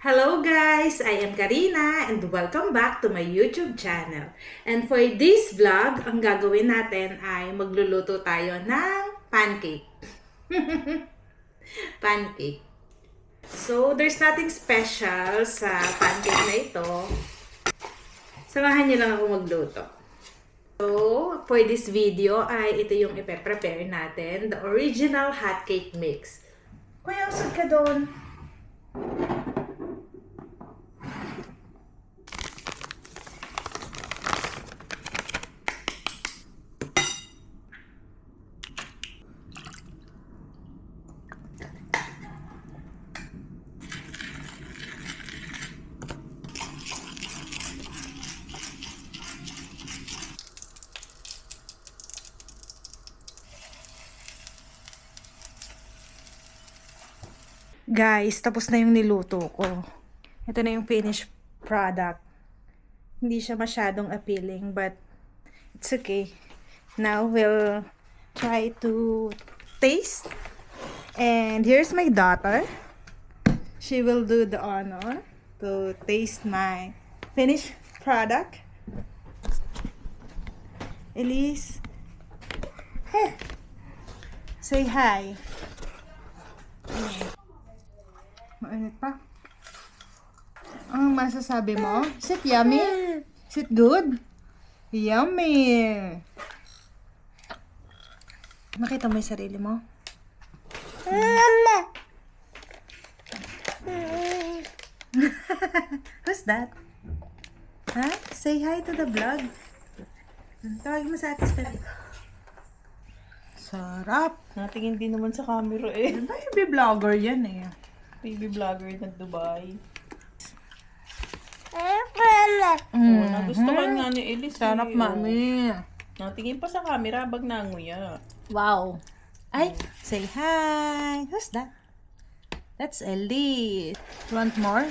Hello guys! I am Karina and welcome back to my YouTube channel. And for this vlog, ang gagawin natin ay magluluto tayo ng pancake. Pancake. So, there's nothing special sa pancake na ito. Samahan niyo lang ako magluto. So, for this video ay ito yung ipe-prepare natin, the original hot cake mix. Kuya, usad ka doon. Guys, tapos na yung niluto ko. Ito na yung finished product. Hindi siya masyadong appealing, but it's okay. Now we'll try to taste. And here's my daughter. She will do the honor to taste my finished product. Elise, hey, say hi. Mainit pa. Ang masasabi mo? Is it yummy? Is it good? Yummy! Nakita mo yung sarili mo? Who's that? Huh? Say hi to the vlog. Tawag mo sa atis pa. Sarap! Natingin din naman sa camera eh. Baby vlogger yan eh. Baby vlogger ng Dubai. Nagustuhan nga ni Elise. Sarap, mami. Natingin pa sa camera bag nanguya. Wow. Ay, say hi. Who's that? That's Ellie. You want more?